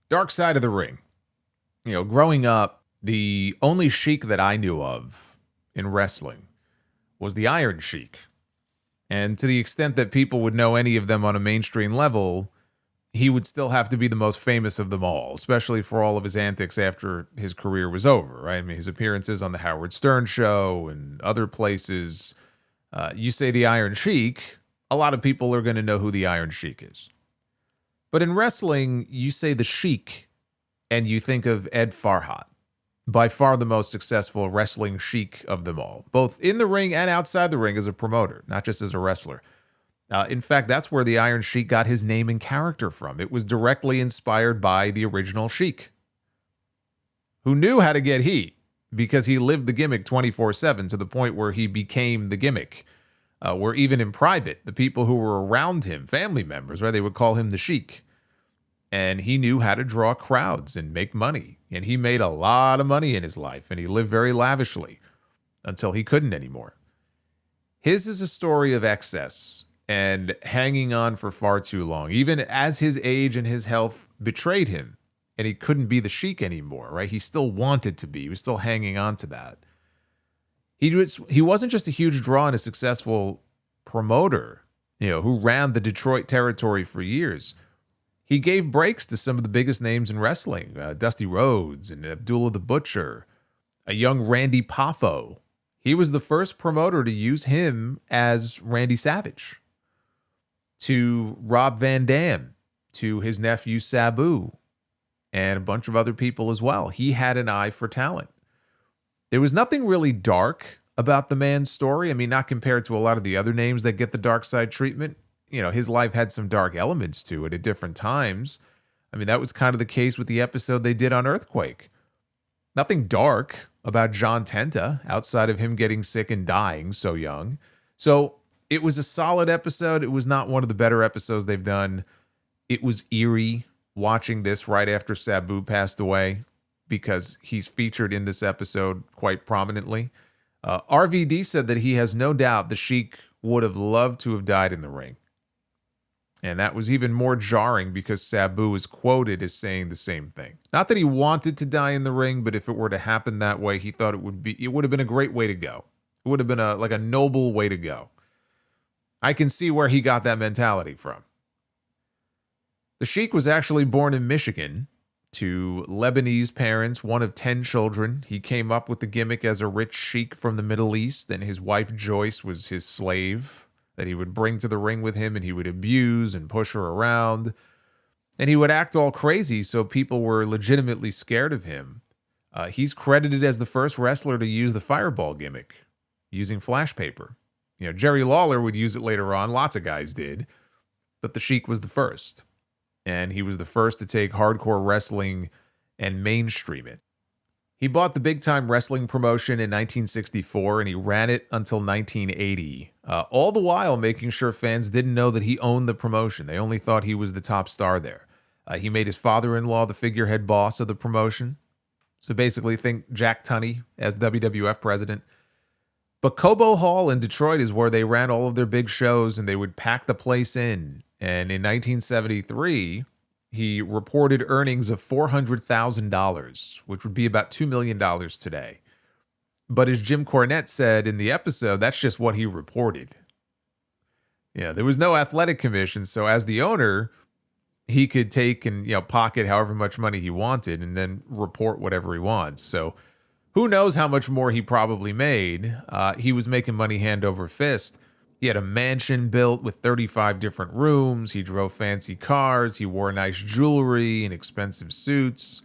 Dark side of the ring. Growing up, the only Sheik that I knew of in wrestling was the Iron Sheik. And to the extent that people would know any of them on a mainstream level, he would still have to be the most famous of them all, especially for all of his antics after his career was over, right? I mean, his appearances on the Howard Stern show and other places. You say the Iron Sheik, a lot of people are going to know who the Iron Sheik is. But in wrestling, you say the Sheik, and you think of Ed Farhat, by far the most successful wrestling Sheik of them all, both in the ring and outside the ring as a promoter, not just as a wrestler. In fact, that's where the Iron Sheik got his name and character from. It was directly inspired by the original Sheik, who knew how to get heat because he lived the gimmick 24/7 to the point where he became the gimmick. Where even in private, the people who were around him, family members, right, they would call him the Sheik. And he knew how to draw crowds and make money. And he made a lot of money in his life, and he lived very lavishly until he couldn't anymore. His is a story of excess and hanging on for far too long, even as his age and his health betrayed him, and he couldn't be the Sheik anymore, right? He still wanted to be. He was still hanging on to that. He wasn't just a huge draw and a successful promoter, who ran the Detroit territory for years. He gave breaks to some of the biggest names in wrestling, Dusty Rhodes and Abdullah the Butcher, a young Randy Poffo. He was the first promoter to use him as Randy Savage. To Rob Van Dam, to his nephew Sabu, and a bunch of other people as well. He had an eye for talent. There was nothing really dark about the man's story. I mean, not compared to a lot of the other names that get the dark side treatment. His life had some dark elements to it at different times. I mean, that was kind of the case with the episode they did on Earthquake. Nothing dark about John Tenta outside of him getting sick and dying so young. So it was a solid episode. It was not one of the better episodes they've done. It was eerie watching this right after Sabu passed away because he's featured in this episode quite prominently. RVD said that he has no doubt the Sheik would have loved to have died in the ring. And that was even more jarring because Sabu is quoted as saying the same thing. Not that he wanted to die in the ring, but if it were to happen that way, he thought it would have been a great way to go. It would have been a noble way to go. I can see where he got that mentality from. The Sheik was actually born in Michigan to Lebanese parents, one of 10 children. He came up with the gimmick as a rich Sheik from the Middle East, and his wife Joyce was his slave that he would bring to the ring with him, and he would abuse and push her around. And he would act all crazy, so people were legitimately scared of him. He's credited as the first wrestler to use the fireball gimmick, using flash paper. Jerry Lawler would use it later on. Lots of guys did. But the Sheik was the first. And he was the first to take hardcore wrestling and mainstream it. He bought the big-time wrestling promotion in 1964, and he ran it until 1980, all the while making sure fans didn't know that he owned the promotion. They only thought he was the top star there. He made his father-in-law the figurehead boss of the promotion. So basically, think Jack Tunney as WWF president. But Cobo Hall in Detroit is where they ran all of their big shows, and they would pack the place in. And in 1973... he reported earnings of $400,000, which would be about $2 million today. But as Jim Cornette said in the episode, that's just what he reported. Yeah, there was no athletic commission, so as the owner, he could take and pocket however much money he wanted and then report whatever he wants. So who knows how much more he probably made. He was making money hand over fist. He had a mansion built with 35 different rooms. He drove fancy cars. He wore nice jewelry and expensive suits.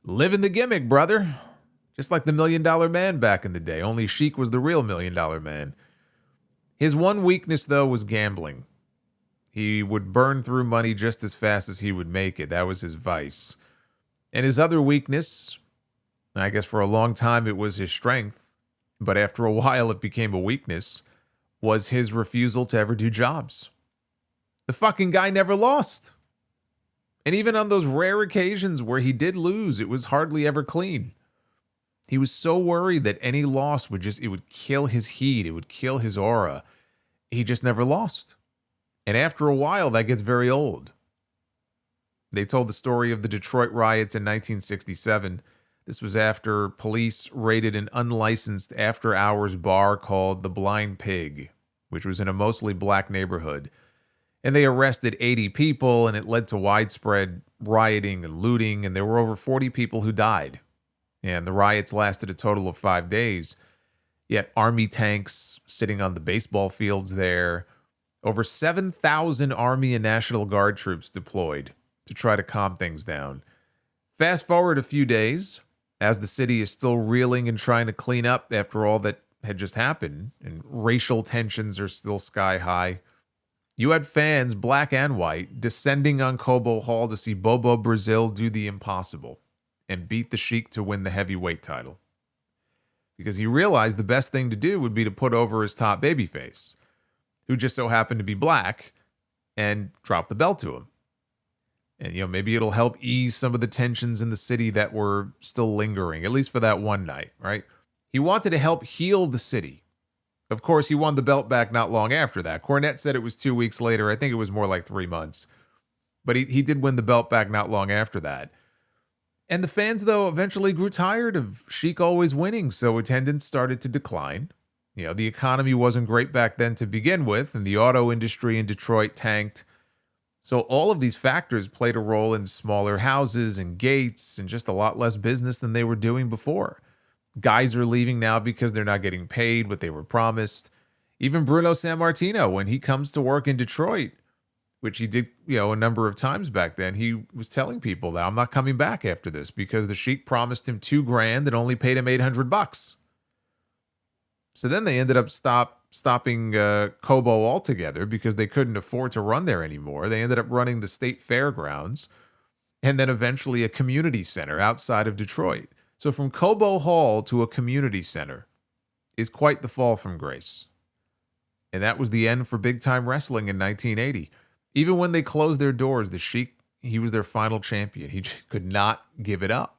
Living the gimmick, brother. Just like the $1 Million Man back in the day. Only Sheik was the real $1 Million Man. His one weakness, though, was gambling. He would burn through money just as fast as he would make it. That was his vice. And his other weakness, I guess for a long time it was his strength, but after a while it became a weakness, was his refusal to ever do jobs. The fucking guy never lost. And even on those rare occasions where he did lose, it was hardly ever clean. He was so worried that any loss would kill his heat. It would kill his aura. He just never lost. And after a while, that gets very old. They told the story of the Detroit riots in 1967. This was after police raided an unlicensed after-hours bar called the Blind Pig, which was in a mostly black neighborhood. And they arrested 80 people, and it led to widespread rioting and looting, and there were over 40 people who died. And the riots lasted a total of 5 days. Yet army tanks sitting on the baseball fields there. Over 7,000 Army and National Guard troops deployed to try to calm things down. Fast forward a few days, as the city is still reeling and trying to clean up after all that had just happened, and racial tensions are still sky high. You had fans, black and white, descending on Cobo Hall to see Bobo Brazil do the impossible and beat the Sheik to win the heavyweight title. Because he realized the best thing to do would be to put over his top babyface, who just so happened to be black, and drop the belt to him. And, maybe it'll help ease some of the tensions in the city that were still lingering, at least for that one night, right? He wanted to help heal the city. Of course, he won the belt back not long after that. Cornette said it was 2 weeks later. I think it was more like 3 months. But he did win the belt back not long after that. And the fans, though, eventually grew tired of Sheik always winning, so attendance started to decline. The economy wasn't great back then to begin with, and the auto industry in Detroit tanked. So all of these factors played a role in smaller houses and gates and just a lot less business than they were doing before. Guys are leaving now because they're not getting paid what they were promised. Even Bruno Sammartino, when he comes to work in Detroit, which he did, a number of times back then, he was telling people that I'm not coming back after this because the Sheik promised him $2,000 and only paid him $800. So then they ended up stopping Cobo altogether because they couldn't afford to run there anymore. They ended up running the state fairgrounds and then eventually a community center outside of Detroit. So from Cobo Hall to a community center is quite the fall from grace. And that was the end for big-time wrestling in 1980. Even when they closed their doors, the Sheik, he was their final champion. He just could not give it up.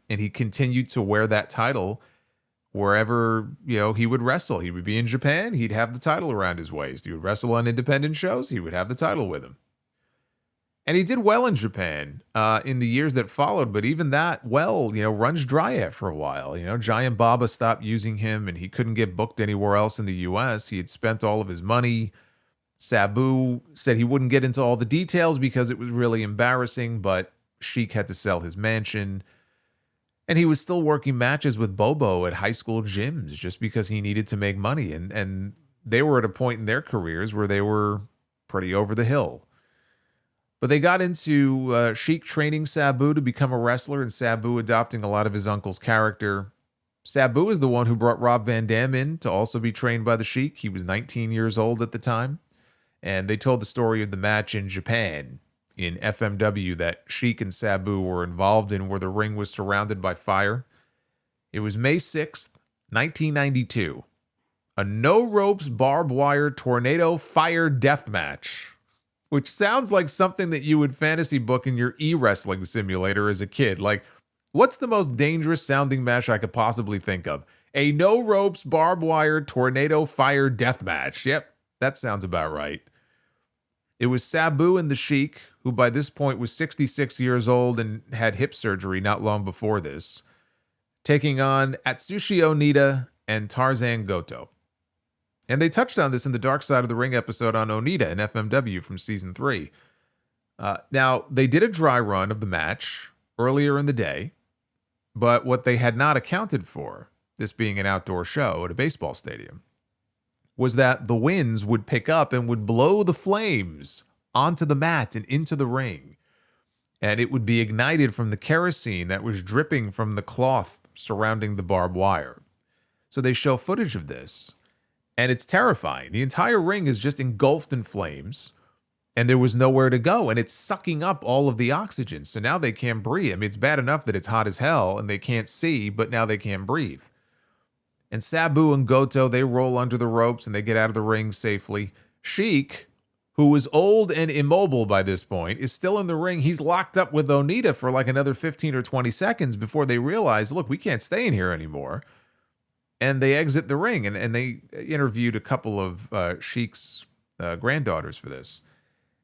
And he continued to wear that title wherever, he would wrestle. He would be in Japan, he'd have the title around his waist. He would wrestle on independent shows, he would have the title with him. And he did well in Japan in the years that followed, but even that, runs dry after a while. Giant Baba stopped using him, and he couldn't get booked anywhere else in the U.S. He had spent all of his money. Sabu said he wouldn't get into all the details because it was really embarrassing, but Sheik had to sell his mansion. And he was still working matches with Bobo at high school gyms just because he needed to make money. And they were at a point in their careers where they were pretty over the hill. But they got into Sheik training Sabu to become a wrestler and Sabu adopting a lot of his uncle's character. Sabu is the one who brought Rob Van Dam in to also be trained by the Sheik. He was 19 years old at the time. And they told the story of the match in Japan in FMW that Sheik and Sabu were involved in where the ring was surrounded by fire. It was May 6th, 1992. A no-ropes barbed wire tornado fire death match, which sounds like something that you would fantasy book in your e-wrestling simulator as a kid. Like, what's the most dangerous sounding match I could possibly think of? A no-ropes barbed wire tornado fire death match. Yep, that sounds about right. It was Sabu and the Sheik, who by this point was 66 years old and had hip surgery not long before this, taking on Atsushi Onita and Tarzan Goto. And they touched on this in the Dark Side of the Ring episode on Onita in FMW from Season 3. Now, they did a dry run of the match earlier in the day, but what they had not accounted for, this being an outdoor show at a baseball stadium, was that the winds would pick up and would blow the flames onto the mat and into the ring. And it would be ignited from the kerosene that was dripping from the cloth surrounding the barbed wire. So they show footage of this, and it's terrifying. The entire ring is just engulfed in flames, and there was nowhere to go, and it's sucking up all of the oxygen. So now they can't breathe. I mean, it's bad enough that it's hot as hell, and they can't see, but now they can't breathe. And Sabu and Goto, they roll under the ropes and they get out of the ring safely. Sheik, who is old and immobile by this point, is still in the ring. He's locked up with Onita for like another 15 or 20 seconds before they realize, look, we can't stay in here anymore. And they exit the ring, and they interviewed a couple of Sheik's granddaughters for this.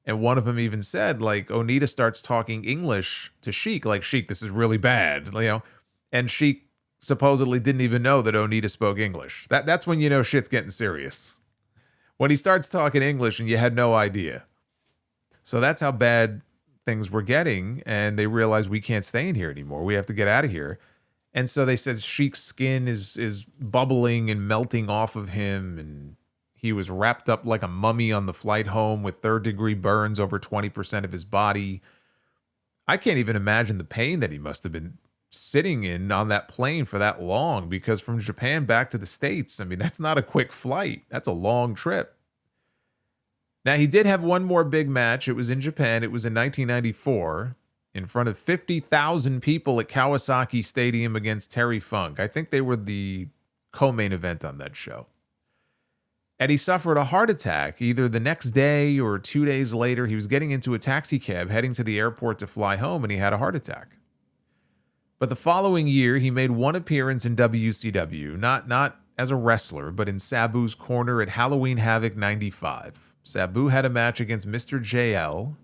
And one of them even said, like, Onita starts talking English to Sheik, like, Sheik, this is really bad, you know? And Sheik supposedly didn't even know that Onita spoke English. That's when you know shit's getting serious. When he starts talking English and you had no idea. So that's how bad things were getting, and they realized we can't stay in here anymore. We have to get out of here. And so they said Sheik's skin is bubbling and melting off of him, and he was wrapped up like a mummy on the flight home with third-degree burns over 20% of his body. I can't even imagine the pain that he must have been sitting in on that plane for that long, because from Japan back to the States, I mean, that's not a quick flight. That's a long trip. Now, he did have one more big match. It was in Japan. It was in 1994 in front of 50,000 people at Kawasaki Stadium against Terry Funk. I think they were the co-main event on that show. And he suffered a heart attack either the next day or 2 days later. He was getting into a taxi cab heading to the airport to fly home, and he had a heart attack. But the following year, he made one appearance in WCW, not as a wrestler, but in Sabu's corner at Halloween Havoc 95. Sabu had a match against Mr. JL.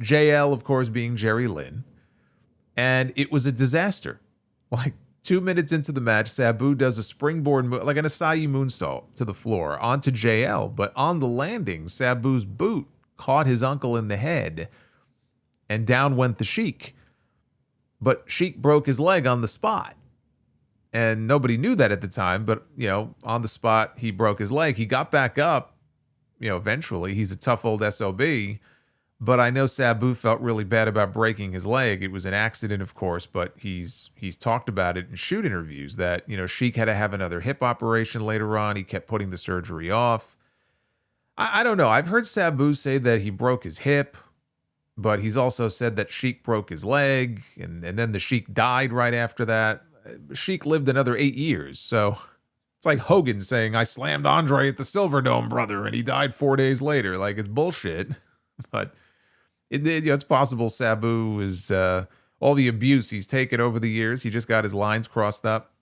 JL, of course, being Jerry Lynn. And it was a disaster. Like 2 minutes into the match, Sabu does a springboard, like an Asai moonsault to the floor onto JL. But on the landing, Sabu's boot caught his uncle in the head, and down went the Sheik. But Sheik broke his leg on the spot. And nobody knew that at the time, but, you know, on the spot, he broke his leg. He got back up, you know, eventually. He's a tough old SOB. But I know Sabu felt really bad about breaking his leg. It was an accident, of course, but he's talked about it in shoot interviews that, you know, Sheik had to have another hip operation later on. He kept putting the surgery off. I don't know. I've heard Sabu say that he broke his hip, but he's also said that Sheik broke his leg, and then the Sheik died right after that. Sheik lived another 8 years, so it's like Hogan saying, I slammed Andre at the Silverdome, brother, and he died 4 days later. Like, it's bullshit. But it's possible Sabu is all the abuse he's taken over the years. He just got his lines crossed up.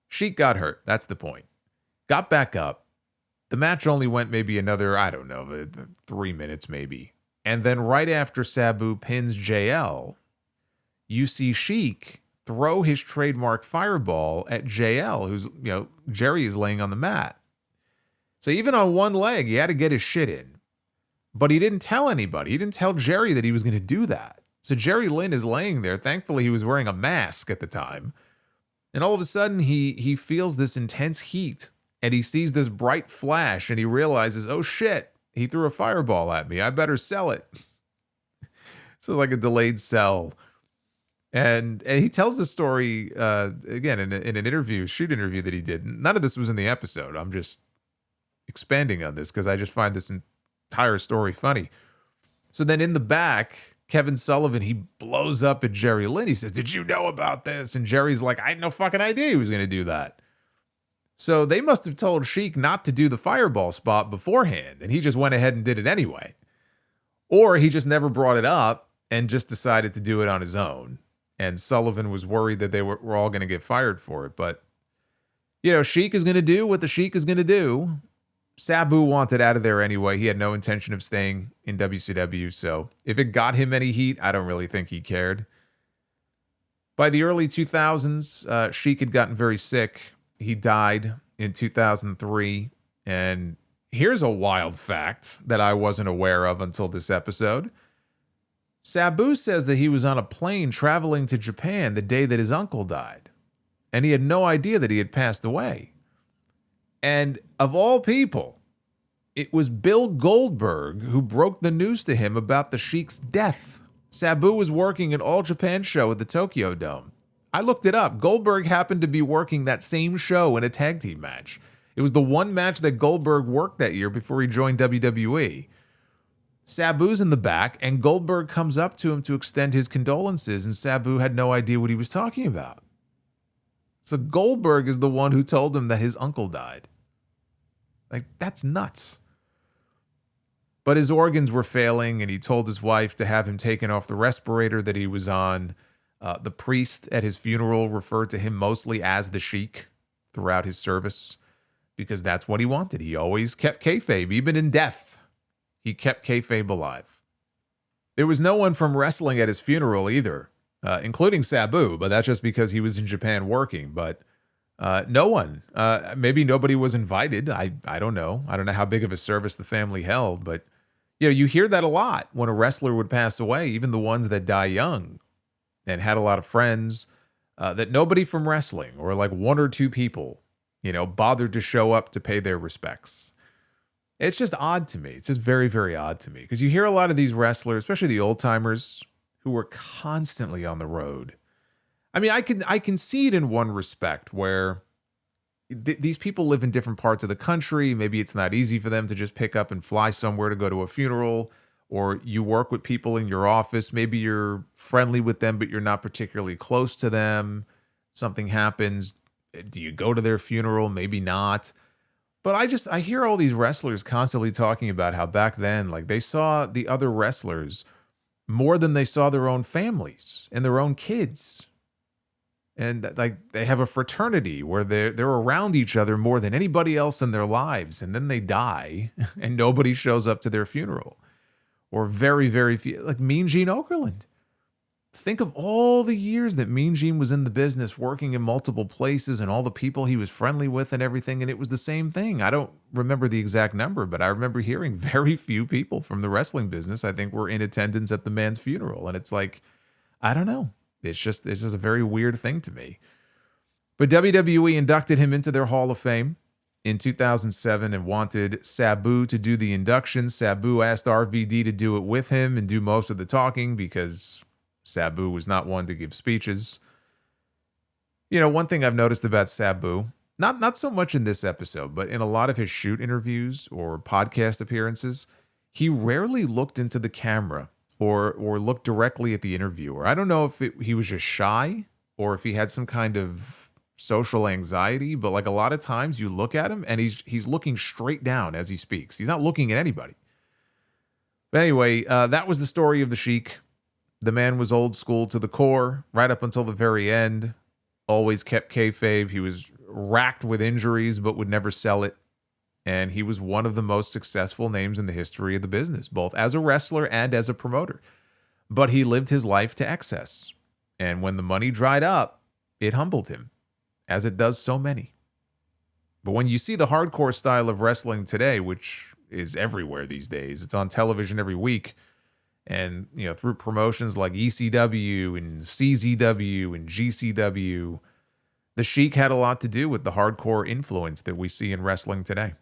Sheik got hurt. That's the point. Got back up. The match only went maybe another, 3 minutes maybe. And then right after Sabu pins JL, you see Sheik throw his trademark fireball at JL, who's, you know, Jerry is laying on the mat. So even on one leg, he had to get his shit in. But he didn't tell anybody. He didn't tell Jerry that he was going to do that. So Jerry Lynn is laying there. Thankfully, he was wearing a mask at the time. And all of a sudden, he feels this intense heat. And he sees this bright flash. And he realizes, oh shit, he threw a fireball at me. I better sell it. So like a delayed sell. And he tells the story, again, in an interview, shoot interview that he did. None of this was in the episode. I'm just expanding on this because I just find this entire story funny. So then in the back, Kevin Sullivan, he blows up at Jerry Lynn. He says, did you know about this? And Jerry's like, I had no fucking idea he was going to do that. So they must have told Sheik not to do the fireball spot beforehand, and he just went ahead and did it anyway. Or he just never brought it up and just decided to do it on his own. And Sullivan was worried that they were all going to get fired for it. But, you know, Sheik is going to do what the Sheik is going to do. Sabu wanted out of there anyway. He had no intention of staying in WCW. So if it got him any heat, I don't really think he cared. By the early 2000s, Sheik had gotten very sick. He died in 2003. And here's a wild fact that I wasn't aware of until this episode. Sabu says that he was on a plane traveling to Japan the day that his uncle died. And he had no idea that he had passed away. And of all people, it was Bill Goldberg who broke the news to him about the Sheik's death. Sabu was working an All Japan show at the Tokyo Dome. I looked it up. Goldberg happened to be working that same show in a tag team match. It was the one match that Goldberg worked that year before he joined WWE. Sabu's in the back, and Goldberg comes up to him to extend his condolences, and Sabu had no idea what he was talking about. So Goldberg is the one who told him that his uncle died. Like, that's nuts. But his organs were failing, and he told his wife to have him taken off the respirator that he was on. The priest at his funeral referred to him mostly as the Sheik throughout his service, because that's what he wanted. He always kept kayfabe, even in death. He kept kayfabe alive. There was no one from wrestling at his funeral either, including Sabu, but that's just because he was in Japan working. But no one. Maybe nobody was invited. I don't know. I don't know how big of a service the family held, but you hear that a lot when a wrestler would pass away, even the ones that die young and had a lot of friends, that nobody from wrestling or like one or two people, bothered to show up to pay their respects. It's just odd to me. It's just very, very odd to me because you hear a lot of these wrestlers, especially the old timers, who were constantly on the road. I mean, I can see it in one respect where these people live in different parts of the country. Maybe it's not easy for them to just pick up and fly somewhere to go to a funeral, or you work with people in your office. Maybe you're friendly with them, but you're not particularly close to them. Something happens. Do you go to their funeral? Maybe not. But I hear all these wrestlers constantly talking about how back then, like they saw the other wrestlers more than they saw their own families and their own kids. And like they have a fraternity where they're around each other more than anybody else in their lives. And then they die and nobody shows up to their funeral. Or very, very few, like Mean Gene Okerlund. Think of all the years that Mean Gene was in the business, working in multiple places and all the people he was friendly with and everything. And it was the same thing. I don't remember the exact number, but I remember hearing very few people from the wrestling business, I think, were in attendance at the man's funeral. And it's like, I don't know. It's just a very weird thing to me. But WWE inducted him into their Hall of Fame in 2007 and wanted Sabu to do the induction. Sabu asked RVD to do it with him and do most of the talking because Sabu was not one to give speeches. One thing I've noticed about Sabu, not so much in this episode, but in a lot of his shoot interviews or podcast appearances, he rarely looked into the camera or looked directly at the interviewer. I don't know if he was just shy or if he had some kind of social anxiety, but like a lot of times you look at him and he's looking straight down as he speaks. He's not looking at anybody. But anyway, that was the story of the Sheik. The man was old school to the core, right up until the very end. Always kept kayfabe. He was racked with injuries, but would never sell it. And he was one of the most successful names in the history of the business, both as a wrestler and as a promoter. But he lived his life to excess. And when the money dried up, it humbled him, as it does so many. But when you see the hardcore style of wrestling today, which is everywhere these days, it's on television every week, and through promotions like ECW and CZW and GCW, the Sheik had a lot to do with the hardcore influence that we see in wrestling today.